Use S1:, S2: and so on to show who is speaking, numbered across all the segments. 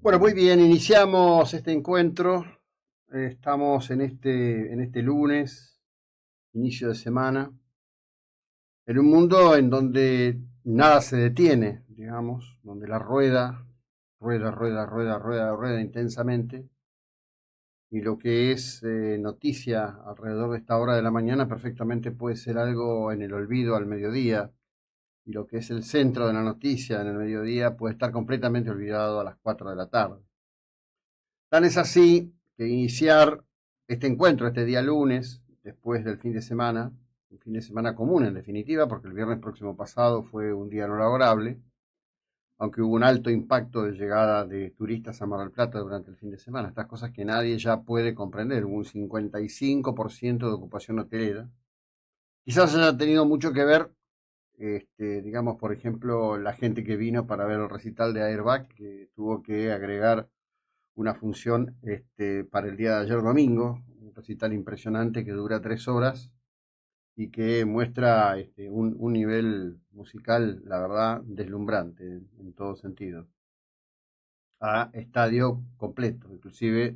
S1: Bueno, muy bien, iniciamos este encuentro. Estamos en este lunes, inicio de semana, en un mundo en donde nada se detiene, digamos, donde la rueda, rueda intensamente, y lo que es noticia alrededor de esta hora de la mañana perfectamente puede ser algo en el olvido al mediodía, y lo que es el centro de la noticia en el mediodía puede estar completamente olvidado a las 4 de la tarde. Tan es así que iniciar este encuentro, este día lunes, después del fin de semana, un fin de semana común en definitiva, porque el viernes próximo pasado fue un día no laborable, aunque hubo un alto impacto de llegada de turistas a Mar del Plata durante el fin de semana. Estas cosas que nadie ya puede comprender. Hubo un 55% de ocupación hotelera. Quizás haya tenido mucho que ver, digamos, por ejemplo, la gente que vino para ver el recital de Airbag, que tuvo que agregar una función para el día de ayer domingo, un recital impresionante que dura 3 horas y que muestra un nivel musical, la verdad, deslumbrante en todo sentido, a estadio completo, inclusive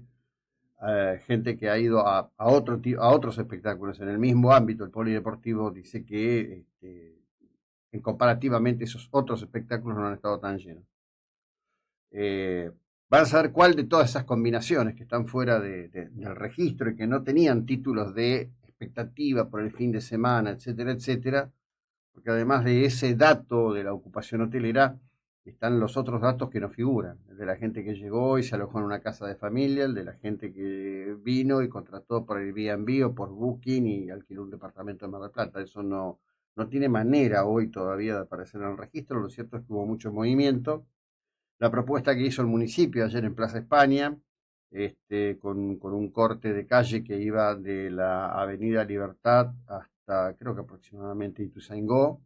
S1: gente que ha ido a otros espectáculos en el mismo ámbito, el polideportivo, dice que en comparativamente esos otros espectáculos no han estado tan llenos. Eh, Van a saber cuál de todas esas combinaciones que están fuera del registro y que no tenían títulos de expectativa por el fin de semana, etcétera, etcétera, porque además de ese dato de la ocupación hotelera, están los otros datos que no figuran, el de la gente que llegó y se alojó en una casa de familia, el de la gente que vino y contrató por Airbnb o por Booking y alquiló un departamento en Mar del Plata. Eso no tiene manera hoy todavía de aparecer en el registro. Lo cierto es que hubo mucho movimiento. La propuesta que hizo el municipio ayer en Plaza España, con un corte de calle que iba de la Avenida Libertad hasta creo que aproximadamente Ituzaingó,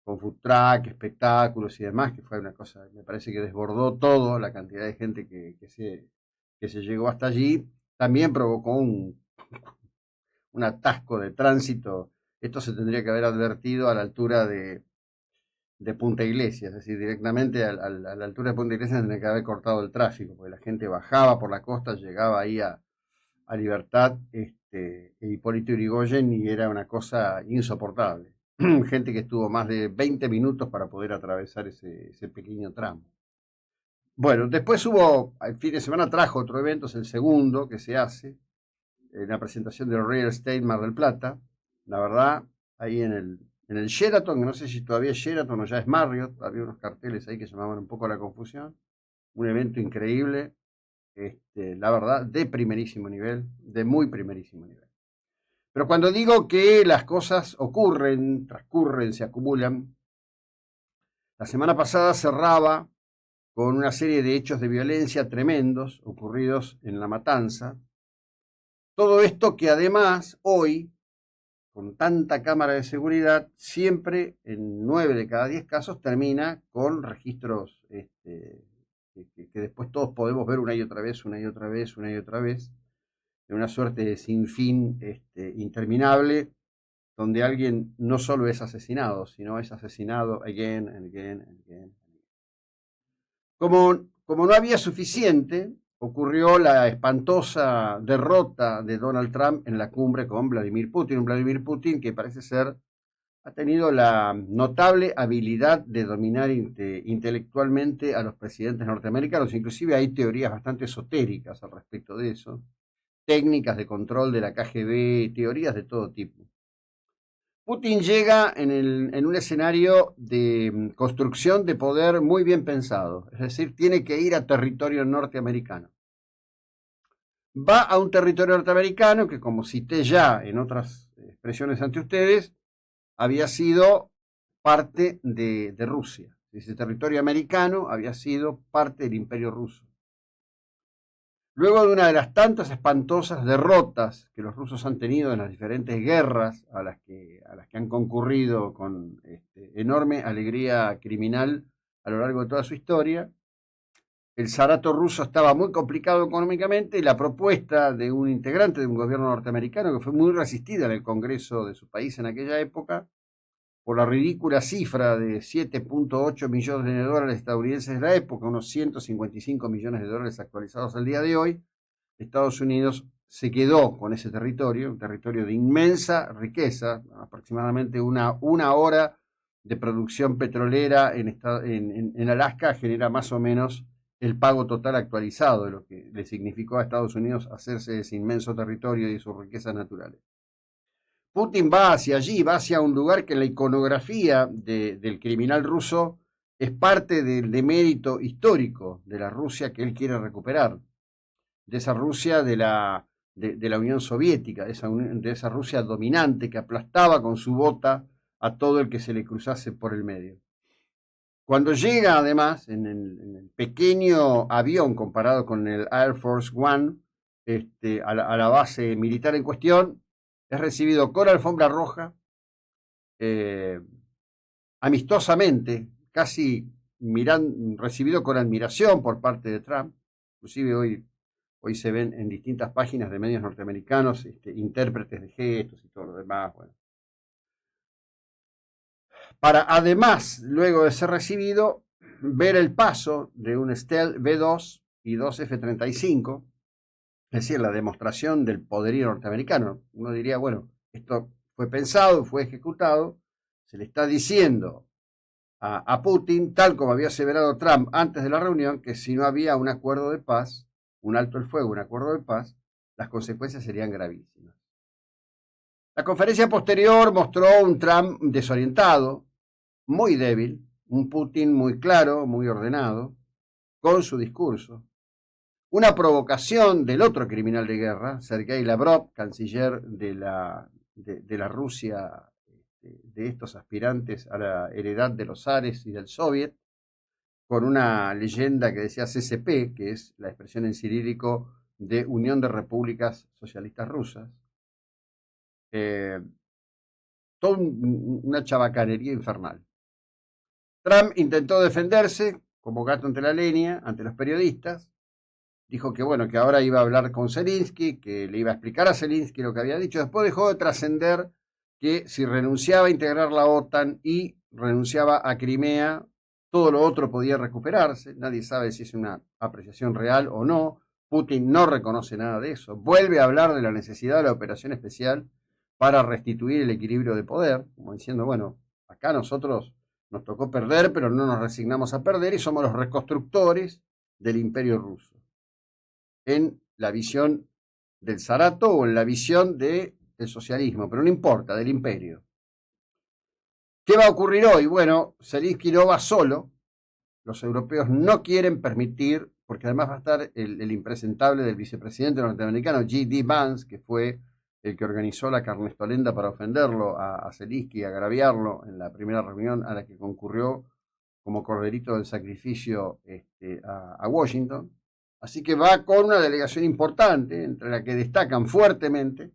S1: con food truck, espectáculos y demás, que fue una cosa, me parece que desbordó todo la cantidad de gente que se llegó hasta allí, también provocó un atasco de tránsito. Esto se tendría que haber advertido a la altura de Punta Iglesias, es decir, directamente a la altura de Punta Iglesias tendría que haber cortado el tráfico, porque la gente bajaba por la costa, llegaba ahí a Libertad, e Hipólito Yrigoyen, y era una cosa insoportable. Gente que estuvo más de 20 minutos para poder atravesar ese pequeño tramo. Bueno, después hubo, el fin de semana trajo otro evento, es el segundo que se hace, en la presentación del Real Estate Mar del Plata. La verdad, ahí en el Sheraton, que no sé si todavía es Sheraton o ya es Marriott, había unos carteles ahí que llamaban un poco la confusión. Un evento increíble, la verdad, de primerísimo nivel, de muy primerísimo nivel. Pero cuando digo que las cosas ocurren, transcurren, se acumulan, la semana pasada cerraba con una serie de hechos de violencia tremendos ocurridos en La Matanza. Todo esto que además hoy, con tanta cámara de seguridad, siempre en 9 de cada 10 casos termina con registros que después todos podemos ver una y otra vez, una y otra vez, una y otra vez, en una suerte de sinfín interminable, donde alguien no solo es asesinado, sino es asesinado again and again and again. Como no había suficiente, ocurrió la espantosa derrota de Donald Trump en la cumbre con Vladimir Putin. Un Vladimir Putin que parece ser ha tenido la notable habilidad de dominar intelectualmente a los presidentes norteamericanos. Inclusive hay teorías bastante esotéricas al respecto de eso, técnicas de control de la KGB, teorías de todo tipo. Putin llega en un escenario de construcción de poder muy bien pensado, es decir, tiene que ir a territorio norteamericano. Va a un territorio norteamericano que, como cité ya en otras expresiones ante ustedes, había sido parte de Rusia. Ese territorio americano había sido parte del Imperio Ruso. Luego de una de las tantas espantosas derrotas que los rusos han tenido en las diferentes guerras a las que han concurrido con enorme alegría criminal a lo largo de toda su historia, el zarato ruso estaba muy complicado económicamente y la propuesta de un integrante de un gobierno norteamericano que fue muy resistida en el Congreso de su país en aquella época por la ridícula cifra de 7.8 millones de dólares estadounidenses de la época, unos 155 millones de dólares actualizados al día de hoy, Estados Unidos se quedó con ese territorio, un territorio de inmensa riqueza, aproximadamente una hora de producción petrolera en Alaska genera más o menos el pago total actualizado de lo que le significó a Estados Unidos hacerse ese inmenso territorio y sus riquezas naturales. Putin va hacia allí, va hacia un lugar que en la iconografía del criminal ruso es parte del demérito histórico de la Rusia que él quiere recuperar, de esa Rusia de la Unión Soviética, de esa Rusia dominante que aplastaba con su bota a todo el que se le cruzase por el medio. Cuando llega, además, en el pequeño avión comparado con el Air Force One, a la base militar en cuestión, es recibido con alfombra roja, amistosamente, casi recibido con admiración por parte de Trump. Inclusive hoy se ven en distintas páginas de medios norteamericanos intérpretes de gestos y todo lo demás. Bueno. Para además, luego de ser recibido, ver el paso de un Stealth B-2 y dos F-35, es decir, la demostración del poderío norteamericano. Uno diría, bueno, esto fue pensado, fue ejecutado, se le está diciendo a Putin, tal como había aseverado Trump antes de la reunión, que si no había un acuerdo de paz, un alto el fuego, un acuerdo de paz, las consecuencias serían gravísimas. La conferencia posterior mostró un Trump desorientado, muy débil, un Putin muy claro, muy ordenado, con su discurso. Una provocación del otro criminal de guerra, Sergei Lavrov, canciller de la Rusia, de estos aspirantes a la heredad de los zares y del Soviet, con una leyenda que decía CCP, que es la expresión en cirílico de Unión de Repúblicas Socialistas Rusas. Toda una chabacanería infernal. Trump intentó defenderse como gato ante la leña, ante los periodistas. Dijo que bueno, que ahora iba a hablar con Zelensky, que le iba a explicar a Zelensky lo que había dicho. Después dejó de trascender que si renunciaba a integrar la OTAN y renunciaba a Crimea, todo lo otro podía recuperarse. Nadie sabe si es una apreciación real o no. Putin no reconoce nada de eso. Vuelve a hablar de la necesidad de la operación especial para restituir el equilibrio de poder, como diciendo, bueno, acá nosotros nos tocó perder, pero no nos resignamos a perder y somos los reconstructores del imperio ruso. En la visión del zarato o en la visión del socialismo, pero no importa, del imperio. ¿Qué va a ocurrir hoy? Bueno, Zelensky no va solo. Los europeos no quieren permitir, porque además va a estar el impresentable del vicepresidente norteamericano, J.D. Vance, que fue el que organizó la carnestolenda para ofenderlo a Zelensky, agraviarlo en la primera reunión a la que concurrió como corderito del sacrificio a Washington. Así que va con una delegación importante, entre la que destacan fuertemente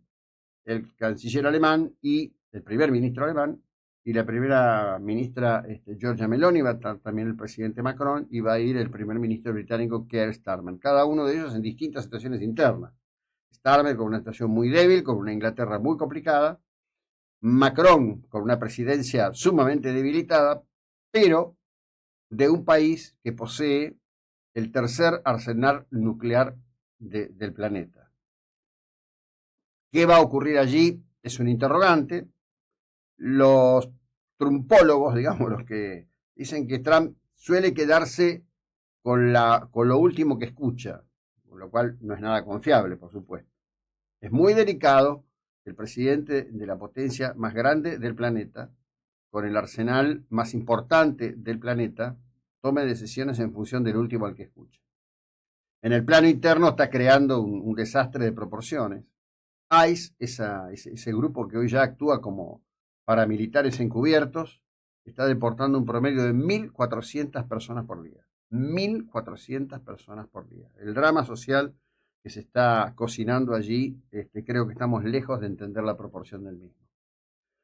S1: el canciller alemán y el primer ministro alemán, y la primera ministra Giorgia Meloni, va a estar también el presidente Macron, y va a ir el primer ministro británico Keir Starmer, cada uno de ellos en distintas situaciones internas. Starmer con una situación muy débil, con una Inglaterra muy complicada, Macron con una presidencia sumamente debilitada, pero de un país que posee el tercer arsenal nuclear del planeta. ¿Qué va a ocurrir allí? Es un interrogante. Los trumpólogos, digamos, los que dicen que Trump suele quedarse con lo último que escucha, con lo cual no es nada confiable, por supuesto. Es muy delicado que el presidente de la potencia más grande del planeta, con el arsenal más importante del planeta, tome decisiones en función del último al que escucha. En el plano interno está creando un desastre de proporciones. ICE, ese grupo que hoy ya actúa como paramilitares encubiertos, está deportando un promedio de 1.400 personas por día. 1.400 personas por día. El drama social que se está cocinando allí, creo que estamos lejos de entender la proporción del mismo.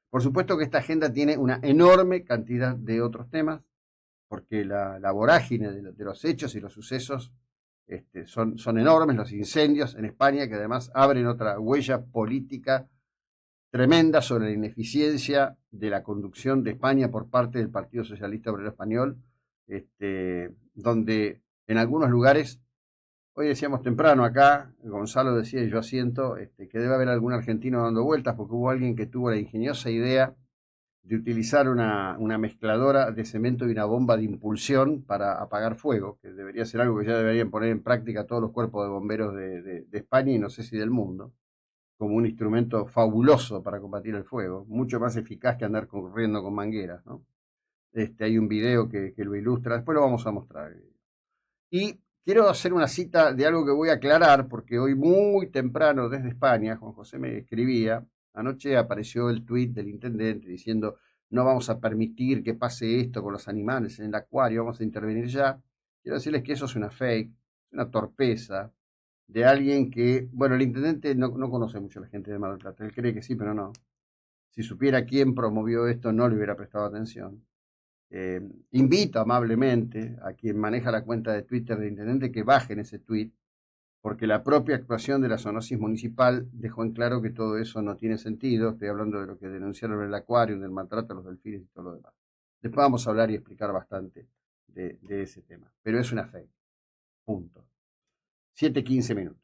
S1: Por supuesto que esta agenda tiene una enorme cantidad de otros temas, porque la vorágine de los hechos y los sucesos son enormes, los incendios en España, que además abren otra huella política tremenda sobre la ineficiencia de la conducción de España por parte del Partido Socialista Obrero Español, donde en algunos lugares, hoy decíamos temprano acá, Gonzalo decía y yo asiento, que debe haber algún argentino dando vueltas porque hubo alguien que tuvo la ingeniosa idea de utilizar una mezcladora de cemento y una bomba de impulsión para apagar fuego, que debería ser algo que ya deberían poner en práctica todos los cuerpos de bomberos de España y no sé si del mundo, como un instrumento fabuloso para combatir el fuego, mucho más eficaz que andar corriendo con mangueras, ¿no? Hay un video que lo ilustra, después lo vamos a mostrar. Y quiero hacer una cita de algo que voy a aclarar, porque hoy muy temprano desde España, Juan José me escribía, anoche apareció el tuit del intendente diciendo, no vamos a permitir que pase esto con los animales en el acuario, vamos a intervenir ya. Quiero decirles que eso es una fake, una torpeza de alguien que, bueno, el intendente no conoce mucho a la gente de Mar del Plata, él cree que sí, pero no. Si supiera quién promovió esto, no le hubiera prestado atención. Invito amablemente a quien maneja la cuenta de Twitter del intendente que bajen ese tweet, porque la propia actuación de la zoonosis municipal dejó en claro que todo eso no tiene sentido. Estoy hablando de lo que denunciaron en el acuario, del maltrato a los delfines y todo lo demás. Después vamos a hablar y explicar bastante de ese tema, pero es una fake. Punto. 7:15.